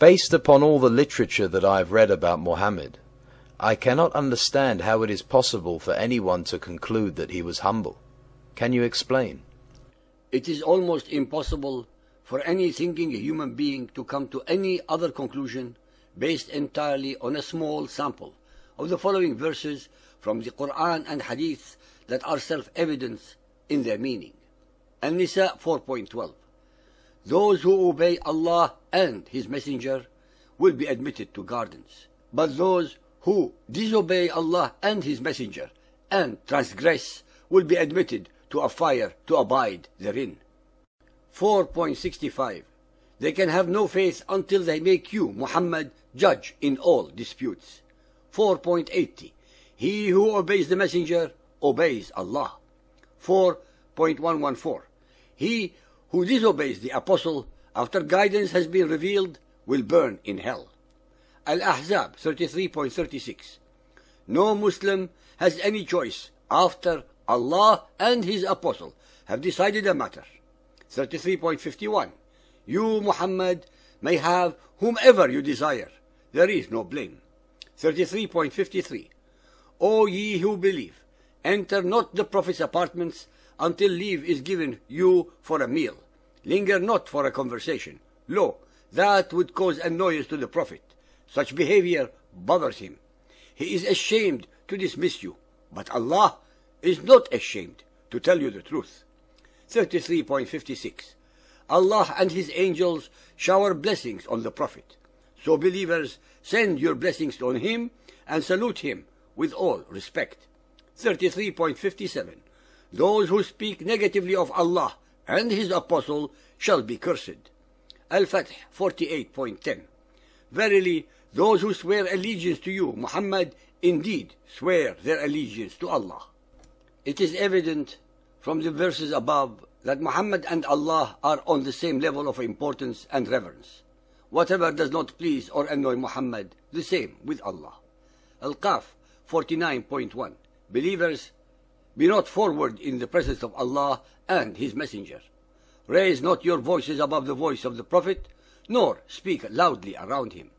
Based upon all the literature that I have read about Muhammad, I cannot understand how it is possible for anyone to conclude that he was humble. Can you explain? It is almost impossible for any thinking human being to come to any other conclusion based entirely on a small sample of the following verses from the Quran and Hadith that are self-evident in their meaning. An-Nisa 4.12. Those who obey Allah and His Messenger will be admitted to gardens, but those who disobey Allah and His Messenger and transgress will be admitted to a fire to abide therein. 4.65. They can have no faith until they make you, Muhammad, judge in all disputes. 4.80. He who obeys the Messenger obeys Allah. 4.114. He who disobeys the Apostle after guidance has been revealed will burn in hell. Al-Ahzab 33.36. No Muslim has any choice after Allah and His Apostle have decided a matter. 33.51. You, Muhammad, may have whomever you desire. There is no blame. 33.53. O ye who believe, enter not the Prophet's apartments until leave is given you for a meal. Linger not for a conversation. Lo, that would cause annoyance to the Prophet. Such behavior bothers him. He is ashamed to dismiss you, but Allah is not ashamed to tell you the truth. 33.56. Allah and His angels shower blessings on the Prophet. So believers, send your blessings on him and salute him with all respect. 33.57. Those who speak negatively of Allah and His Apostle shall be cursed. Al-Fath 48.10. Verily, those who swear allegiance to you, Muhammad, indeed swear their allegiance to Allah. It is evident from the verses above that Muhammad and Allah are on the same level of importance and reverence. Whatever does not please or annoy Muhammad, the same with Allah. Al-Qaf 49.1. Believers, be not forward in the presence of Allah and His Messenger. Raise not your voices above the voice of the Prophet, nor speak loudly around him.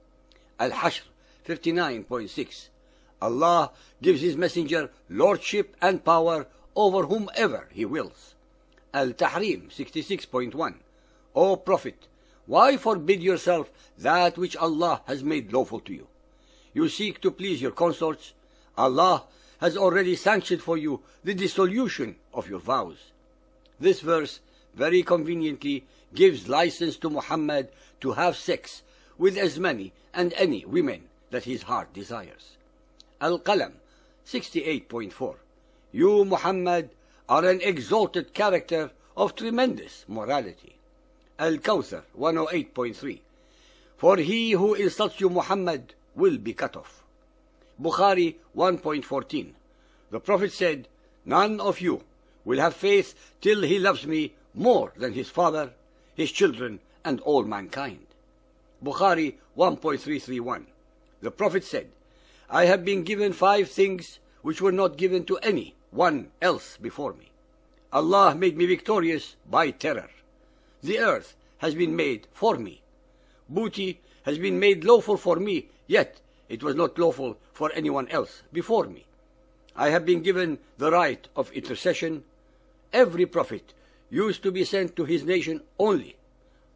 Al-Hashr 59.6. Allah gives His Messenger lordship and power over whomever He wills. Al-Tahrim 66.1. O Prophet, why forbid yourself that which Allah has made lawful to you? You seek to please your consorts. Allah has already sanctioned for you the dissolution of your vows. This verse very conveniently gives license to Muhammad to have sex with as many and any women that his heart desires. Al-Qalam 68.4. You, Muhammad, are an exalted character of tremendous morality. Al-Kawthar 108.3. For he who insults you, Muhammad, will be cut off. Bukhari 1.14. The Prophet said, none of you will have faith till he loves me more than his father, his children, and all mankind. Bukhari 1.331. The Prophet said, I have been given 5 things which were not given to any one else before me. Allah made me victorious by terror. The earth has been made for me. Booty has been made lawful for me, yet it was not lawful for anyone else before me. I have been given the right of intercession. Every prophet used to be sent to his nation only,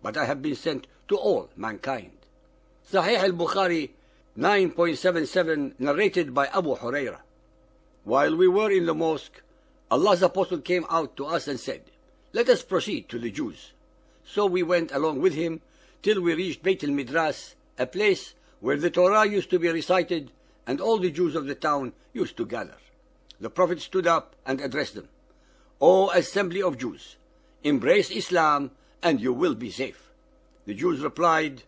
but I have been sent to all mankind. Sahih al-Bukhari 9.77, narrated by Abu Hurairah. While we were in the mosque, Allah's apostle came out to us and said, let us proceed to the Jews. So we went along with him till we reached Beit al-Midras, a place where the Torah used to be recited and all the Jews of the town used to gather. The Prophet stood up and addressed them. O assembly of Jews, embrace Islam and you will be safe. The Jews replied,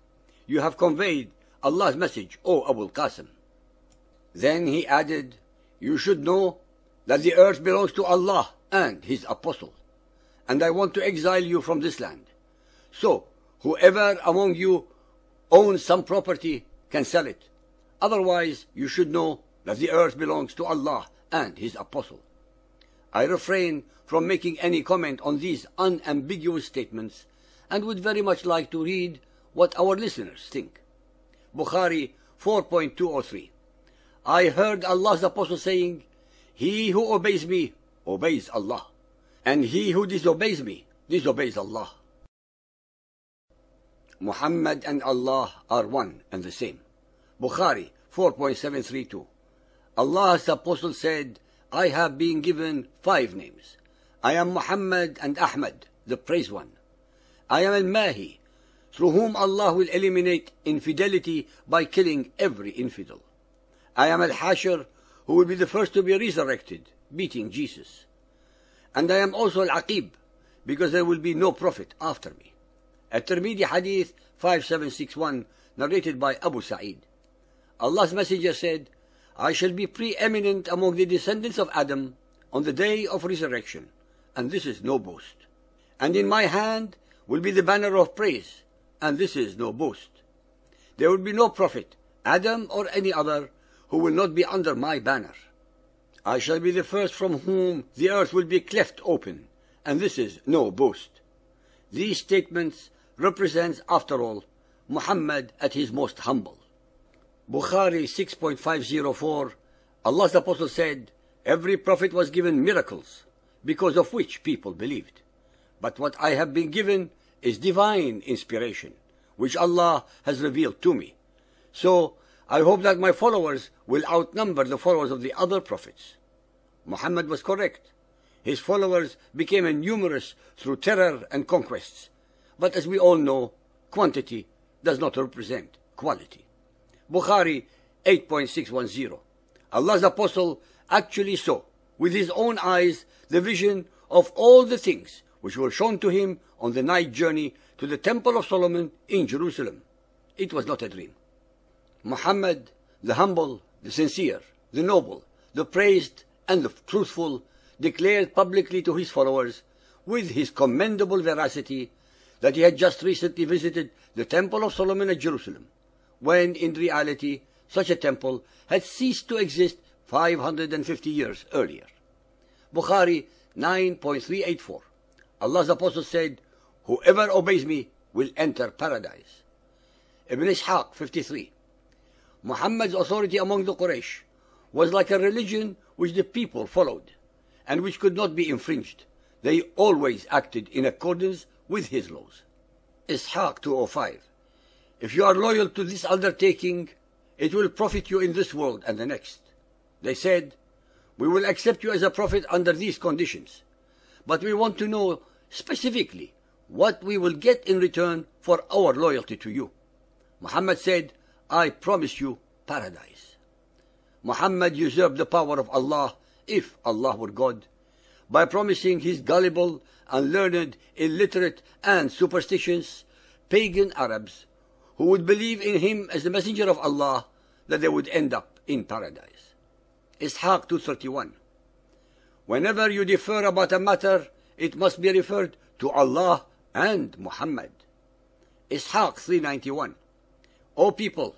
you have conveyed Allah's message, O Abu al-Qasim. Then he added, you should know that the earth belongs to Allah and His Apostle, and I want to exile you from this land. So, whoever among you owns some property can sell it. Otherwise, you should know that the earth belongs to Allah and His Apostle. I refrain from making any comment on these unambiguous statements and would very much like to read what our listeners think. Bukhari 4.203. I heard Allah's Apostle saying, "He who obeys me, obeys Allah, and he who disobeys me, disobeys Allah." Muhammad and Allah are one and the same. Bukhari 4.732. Allah's Apostle said, "I have been given 5 names. I am Muhammad and Ahmad, the praised one. I am Al-Mahi, through whom Allah will eliminate infidelity by killing every infidel. I am Al-Hashir, who will be the first to be resurrected, beating Jesus. And I am also Al-Aqib, because there will be no prophet after me." At-Tirmidhi Hadith 5761, narrated by Abu Sa'id. Allah's Messenger said, "I shall be preeminent among the descendants of Adam on the day of resurrection, and this is no boast. And in my hand will be the banner of praise, and this is no boast. There will be no prophet, Adam or any other, who will not be under my banner. I shall be the first from whom the earth will be cleft open, and this is no boast." These statements represents, after all, Muhammad at his most humble. Bukhari 6.504. Allah's Apostle said, "Every prophet was given miracles, because of which people believed. But what I have been given is divine inspiration, which Allah has revealed to me. So I hope that my followers will outnumber the followers of the other prophets." Muhammad was correct. His followers became numerous through terror and conquests. But as we all know, quantity does not represent quality. Bukhari 8.610. Allah's Apostle actually saw with his own eyes the vision of all the things which were shown to him on the night journey to the Temple of Solomon in Jerusalem. It was not a dream. Muhammad, the humble, the sincere, the noble, the praised, and the truthful, declared publicly to his followers, with his commendable veracity, that he had just recently visited the Temple of Solomon at Jerusalem, when in reality such a temple had ceased to exist 550 years earlier. Bukhari 9.384. Allah's Apostle said, "Whoever obeys me will enter paradise." Ibn Ishaq 53. Muhammad's authority among the Quraysh was like a religion which the people followed, and which could not be infringed. They always acted in accordance with his laws. Ishaq 205. If you are loyal to this undertaking, it will profit you in this world and the next. They said, "We will accept you as a prophet under these conditions, but we want to know specifically what we will get in return for our loyalty to you." Muhammad said, "I promise you paradise." Muhammad usurped the power of Allah, if Allah were God, by promising his gullible, unlearned, illiterate, and superstitious pagan Arabs, who would believe in him as the messenger of Allah, that they would end up in paradise. Ishaq 231. Whenever you differ about a matter, it must be referred to Allah and Muhammad. Ishaq 391. O people,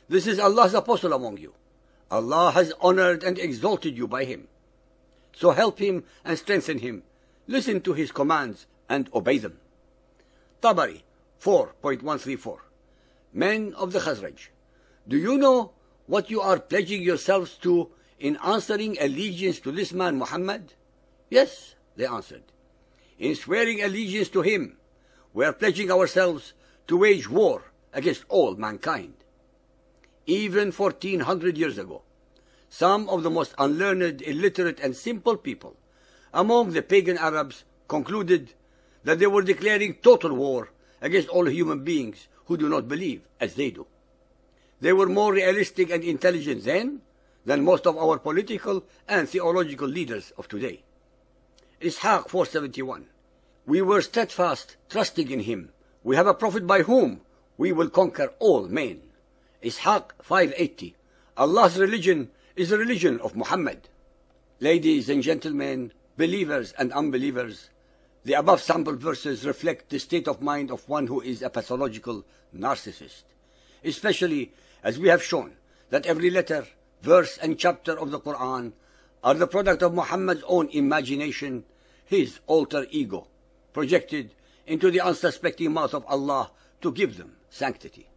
this is Allah's apostle among you. Allah has honored and exalted you by him. So help him and strengthen him. Listen to his commands and obey them. Tabari 4.134. Men of the Khazraj, do you know what you are pledging yourselves to in answering allegiance to this man Muhammad? Yes, they answered. In swearing allegiance to him, we are pledging ourselves to wage war against all mankind. Even 1400 years ago, some of the most unlearned, illiterate, and simple people among the pagan Arabs concluded that they were declaring total war against all human beings who do not believe as they do. They were more realistic and intelligent then than most of our political and theological leaders of today. Ishaq 471. We were steadfast, trusting in him. We have a prophet by whom we will conquer all men. Ishaq 580. Allah's religion is the religion of Muhammad. Ladies and gentlemen, believers and unbelievers, the above sample verses reflect the state of mind of one who is a pathological narcissist, especially as we have shown that every letter, verse, and chapter of the Quran are the product of Muhammad's own imagination, his alter ego, projected into the unsuspecting mouth of Allah to give them sanctity.